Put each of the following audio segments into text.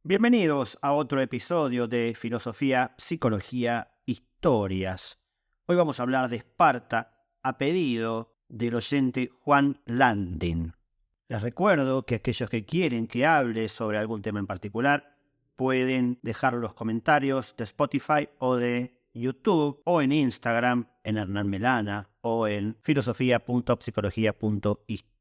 Bienvenidos a otro episodio de Filosofía, Psicología, Historias. Hoy vamos a hablar de Esparta a pedido del oyente Juan Landin. Les recuerdo que aquellos que quieren que hable sobre algún tema en particular pueden dejar los comentarios de Spotify o de YouTube o en Instagram, en Hernán Melana o en filosofía.psicología.historia.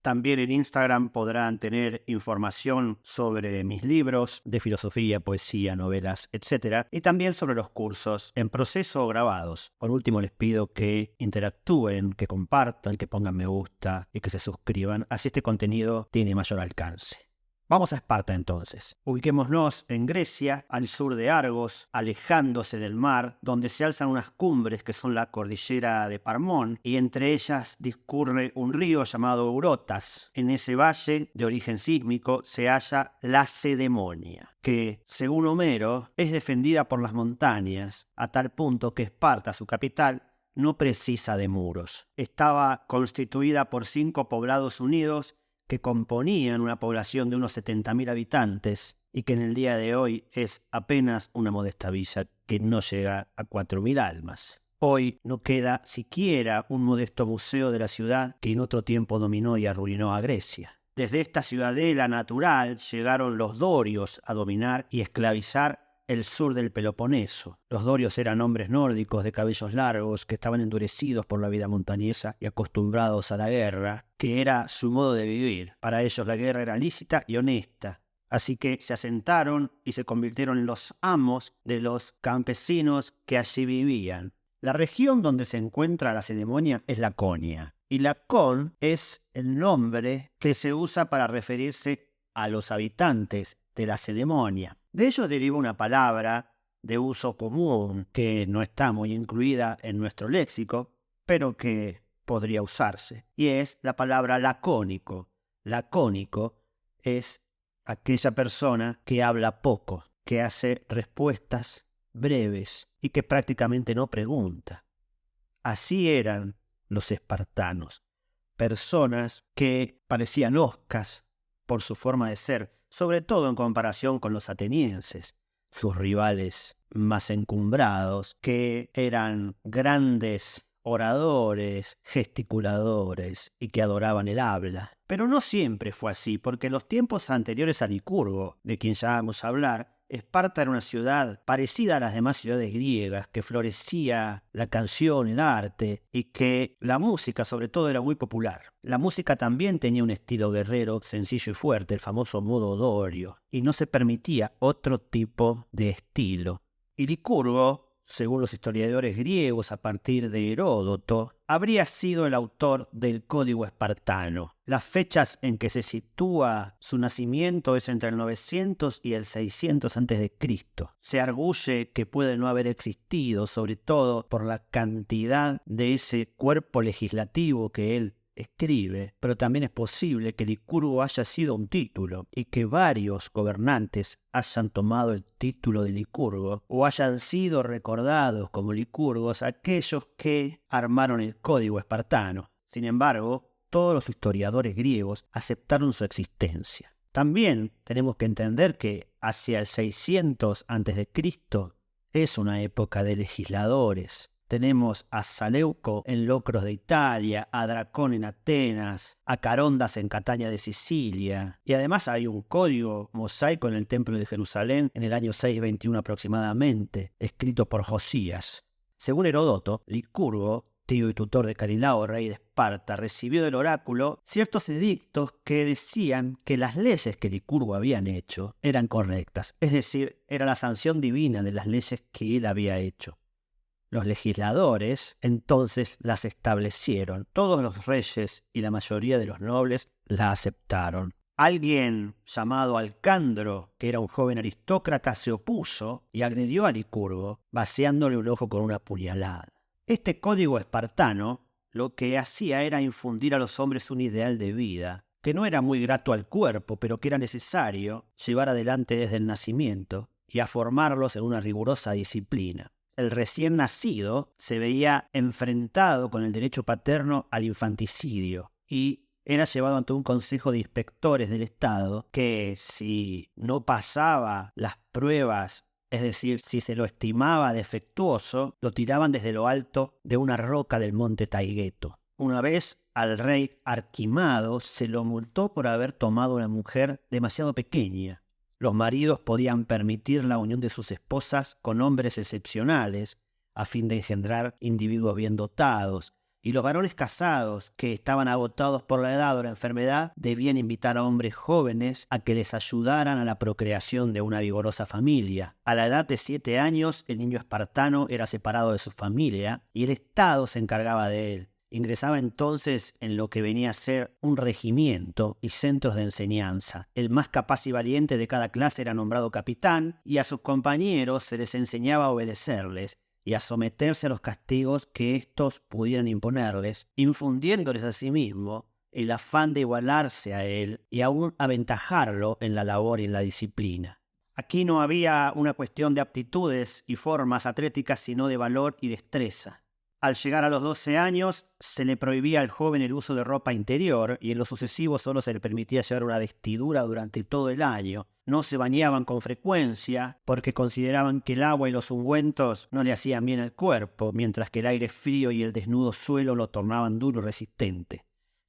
También en Instagram podrán tener información sobre mis libros de filosofía, poesía, novelas, etc. Y también sobre los cursos en proceso o grabados. Por último, les pido que interactúen, que compartan, que pongan me gusta y que se suscriban. Así este contenido tiene mayor alcance. Vamos a Esparta entonces. Ubiquémonos en Grecia, al sur de Argos, alejándose del mar, donde se alzan unas cumbres que son la cordillera de Parmón, y entre ellas discurre un río llamado Eurotas. En ese valle, de origen sísmico, se halla Lacedemonia, que, según Homero, es defendida por las montañas, a tal punto que Esparta, su capital, no precisa de muros. Estaba constituida por 5 poblados unidos que componían una población de unos 70.000 habitantes y que en el día de hoy es apenas una modesta villa que no llega a 4.000 almas. Hoy no queda siquiera un modesto museo de la ciudad que en otro tiempo dominó y arruinó a Grecia. Desde esta ciudadela natural llegaron los dorios a dominar y esclavizar el sur del Peloponeso. Los dorios eran hombres nórdicos de cabellos largos que estaban endurecidos por la vida montañesa y acostumbrados a la guerra, que era su modo de vivir. Para ellos la guerra era lícita y honesta. Así que se asentaron y se convirtieron en los amos de los campesinos que allí vivían. La región donde se encuentra la Lacedemonia es Laconia. Y Lacón es el nombre que se usa para referirse a los habitantes de la Lacedemonia. De ello deriva una palabra de uso común que no está muy incluida en nuestro léxico, pero que podría usarse, y es la palabra lacónico. Lacónico es aquella persona que habla poco, que hace respuestas breves y que prácticamente no pregunta. Así eran los espartanos, personas que parecían hoscas por su forma de ser, sobre todo en comparación con los atenienses, sus rivales más encumbrados, que eran grandes oradores, gesticuladores y que adoraban el habla. Pero no siempre fue así, porque en los tiempos anteriores a Licurgo, de quien ya vamos a hablar, Esparta era una ciudad parecida a las demás ciudades griegas, que florecía la canción, el arte, y que la música sobre todo era muy popular. La música también tenía un estilo guerrero, sencillo y fuerte, el famoso modo dorio, y no se permitía otro tipo de estilo. Y Licurgo, según los historiadores griegos a partir de Heródoto, habría sido el autor del Código Espartano. Las fechas en que se sitúa su nacimiento es entre el 900 y el 600 a.C. Se arguye que puede no haber existido, sobre todo por la cantidad de ese cuerpo legislativo que él escribe, pero también es posible que Licurgo haya sido un título y que varios gobernantes hayan tomado el título de Licurgo o hayan sido recordados como licurgos aquellos que armaron el Código Espartano. Sin embargo, todos los historiadores griegos aceptaron su existencia. También tenemos que entender que hacia el 600 a.C. es una época de legisladores. Tenemos a Saleuco en Locros de Italia, a Dracón en Atenas, a Carondas en Catania de Sicilia. Y además hay un código mosaico en el Templo de Jerusalén en el año 621 aproximadamente, escrito por Josías. Según Heródoto, Licurgo, tío y tutor de Carilao, rey de Esparta, recibió del oráculo ciertos edictos que decían que las leyes que Licurgo habían hecho eran correctas, es decir, era la sanción divina de las leyes que él había hecho. Los legisladores entonces las establecieron. Todos los reyes y la mayoría de los nobles la aceptaron. Alguien llamado Alcandro, que era un joven aristócrata, se opuso y agredió a Licurgo, vaciándole un ojo con una puñalada. Este código espartano lo que hacía era infundir a los hombres un ideal de vida, que no era muy grato al cuerpo, pero que era necesario llevar adelante desde el nacimiento y a formarlos en una rigurosa disciplina. El recién nacido se veía enfrentado con el derecho paterno al infanticidio y era llevado ante un consejo de inspectores del Estado que, si no pasaba las pruebas, es decir, si se lo estimaba defectuoso, lo tiraban desde lo alto de una roca del monte Taigueto. Una vez al rey Arquimado se lo multó por haber tomado una mujer demasiado pequeña. Los maridos podían permitir la unión de sus esposas con hombres excepcionales, a fin de engendrar individuos bien dotados, y los varones casados, que estaban agotados por la edad o la enfermedad, debían invitar a hombres jóvenes a que les ayudaran a la procreación de una vigorosa familia. A la edad de 7 años, el niño espartano era separado de su familia y el Estado se encargaba de él. Ingresaba entonces en lo que venía a ser un regimiento y centros de enseñanza. El más capaz y valiente de cada clase era nombrado capitán y a sus compañeros se les enseñaba a obedecerles y a someterse a los castigos que éstos pudieran imponerles, infundiéndoles asimismo el afán de igualarse a él y aún aventajarlo en la labor y en la disciplina. Aquí no había una cuestión de aptitudes y formas atléticas, sino de valor y destreza. Al llegar a los 12 años, se le prohibía al joven el uso de ropa interior y en lo sucesivo solo se le permitía llevar una vestidura durante todo el año. No se bañaban con frecuencia porque consideraban que el agua y los ungüentos no le hacían bien al cuerpo, mientras que el aire frío y el desnudo suelo lo tornaban duro y resistente.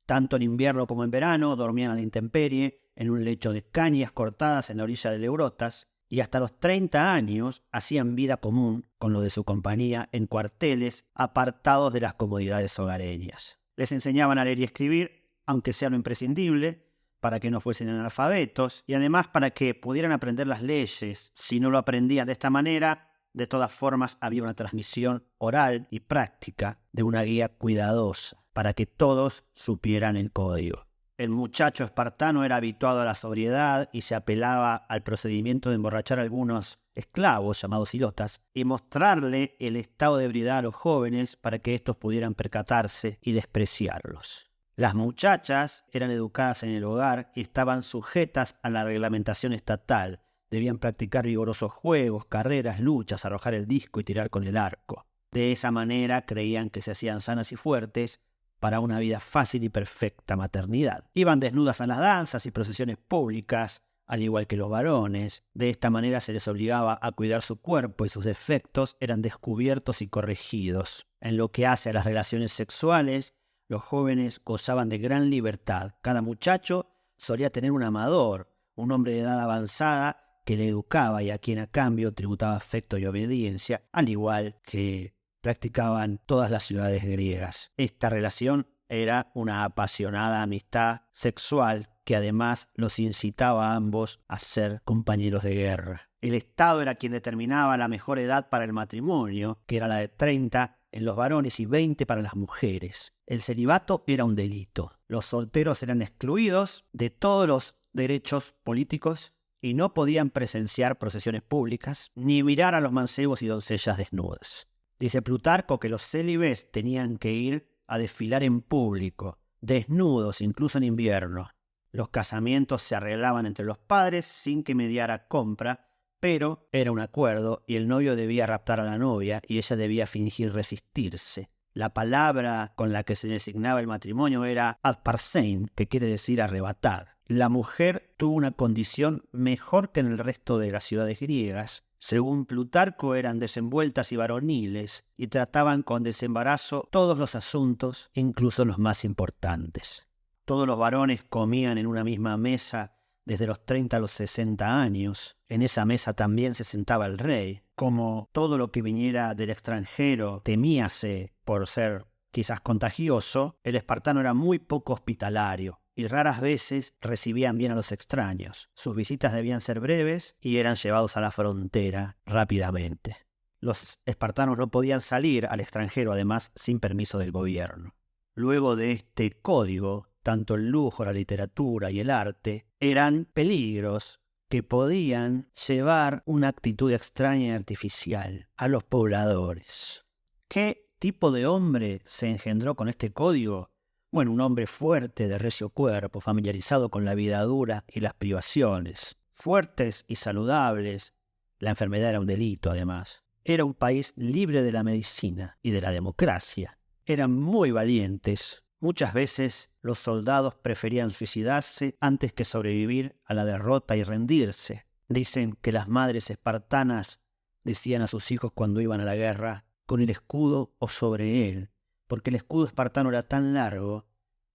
Tanto en invierno como en verano dormían a la intemperie, en un lecho de cañas cortadas en la orilla del Eurotas, y hasta los 30 años hacían vida común con los de su compañía en cuarteles apartados de las comodidades hogareñas. Les enseñaban a leer y escribir, aunque sea lo imprescindible, para que no fuesen analfabetos y además para que pudieran aprender las leyes. Si no lo aprendían de esta manera, de todas formas había una transmisión oral y práctica de una guía cuidadosa para que todos supieran el código. El muchacho espartano era habituado a la sobriedad y se apelaba al procedimiento de emborrachar a algunos esclavos, llamados ilotas, y mostrarle el estado de ebriedad a los jóvenes para que éstos pudieran percatarse y despreciarlos. Las muchachas eran educadas en el hogar y estaban sujetas a la reglamentación estatal. Debían practicar vigorosos juegos, carreras, luchas, arrojar el disco y tirar con el arco. De esa manera creían que se hacían sanas y fuertes para una vida fácil y perfecta maternidad. Iban desnudas a las danzas y procesiones públicas, al igual que los varones. De esta manera se les obligaba a cuidar su cuerpo y sus defectos eran descubiertos y corregidos. En lo que hace a las relaciones sexuales, los jóvenes gozaban de gran libertad. Cada muchacho solía tener un amador, un hombre de edad avanzada que le educaba y a quien a cambio tributaba afecto y obediencia, al igual que practicaban todas las ciudades griegas. Esta relación era una apasionada amistad sexual que además los incitaba a ambos a ser compañeros de guerra. El Estado era quien determinaba la mejor edad para el matrimonio, que era la de 30 en los varones y 20 para las mujeres. El celibato era un delito. Los solteros eran excluidos de todos los derechos políticos y no podían presenciar procesiones públicas ni mirar a los mancebos y doncellas desnudas. Dice Plutarco que los célibes tenían que ir a desfilar en público, desnudos incluso en invierno. Los casamientos se arreglaban entre los padres sin que mediara compra, pero era un acuerdo y el novio debía raptar a la novia y ella debía fingir resistirse. La palabra con la que se designaba el matrimonio era adparsein, que quiere decir arrebatar. La mujer tuvo una condición mejor que en el resto de las ciudades griegas. Según Plutarco, eran desenvueltas y varoniles y trataban con desembarazo todos los asuntos, incluso los más importantes. Todos los varones comían en una misma mesa desde los 30 a los 60 años. En esa mesa también se sentaba el rey. Como todo lo que viniera del extranjero temíase por ser quizás contagioso, el espartano era muy poco hospitalario y raras veces recibían bien a los extraños. Sus visitas debían ser breves y eran llevados a la frontera rápidamente. Los espartanos no podían salir al extranjero, además, sin permiso del gobierno. Luego de este código, tanto el lujo, la literatura y el arte eran peligros que podían llevar una actitud extraña y artificial a los pobladores. ¿Qué tipo de hombre se engendró con este código? Bueno, un hombre fuerte, de recio cuerpo, familiarizado con la vida dura y las privaciones. Fuertes y saludables. La enfermedad era un delito, además. Era un país libre de la medicina y de la democracia. Eran muy valientes, Muchas veces los soldados preferían suicidarse antes que sobrevivir a la derrota y rendirse. Dicen que las madres espartanas decían a sus hijos cuando iban a la guerra, con el escudo o sobre él, porque el escudo espartano era tan largo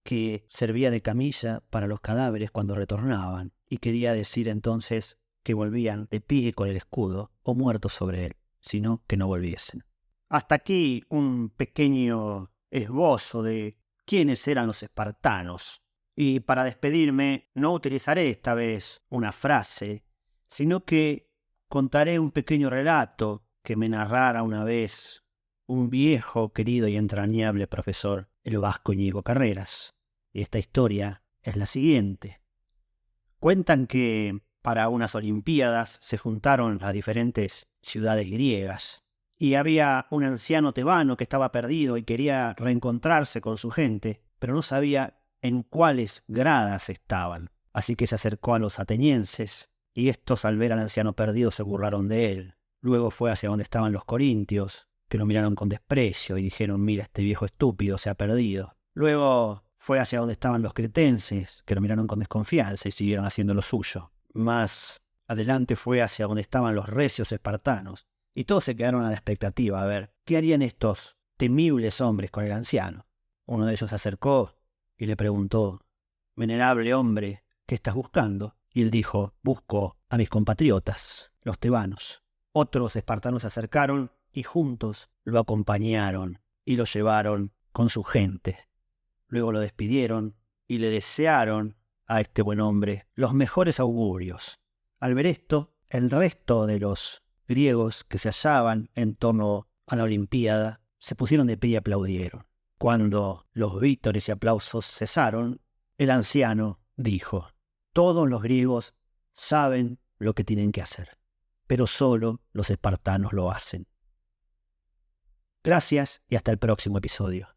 que servía de camilla para los cadáveres cuando retornaban, y quería decir entonces que volvían de pie con el escudo o muertos sobre él, sino que no volviesen. Hasta aquí un pequeño esbozo de quiénes eran los espartanos. Y para despedirme no utilizaré esta vez una frase, sino que contaré un pequeño relato que me narrara una vez un viejo, querido y entrañable profesor, el vasco Íñigo Carreras. Y esta historia es la siguiente. Cuentan que para unas olimpiadas se juntaron las diferentes ciudades griegas y había un anciano tebano que estaba perdido y quería reencontrarse con su gente, pero no sabía en cuáles gradas estaban. Así que se acercó a los atenienses y estos, al ver al anciano perdido, se burlaron de él. Luego fue hacia donde estaban los corintios, que lo miraron con desprecio y dijeron: mira, este viejo estúpido se ha perdido. Luego fue hacia donde estaban los cretenses, que lo miraron con desconfianza y siguieron haciendo lo suyo. Más adelante fue hacia donde estaban los recios espartanos, y todos se quedaron a la expectativa a ver qué harían estos temibles hombres con el anciano. Uno de ellos se acercó y le preguntó: venerable hombre, ¿qué estás buscando? Y él dijo: busco a mis compatriotas, los tebanos. Otros espartanos se acercaron y juntos lo acompañaron y lo llevaron con su gente. Luego lo despidieron y le desearon a este buen hombre los mejores augurios. Al ver esto, el resto de los griegos que se hallaban en torno a la Olimpiada se pusieron de pie y aplaudieron. Cuando los vítores y aplausos cesaron, el anciano dijo: todos los griegos saben lo que tienen que hacer, pero solo los espartanos lo hacen. Gracias y hasta el próximo episodio.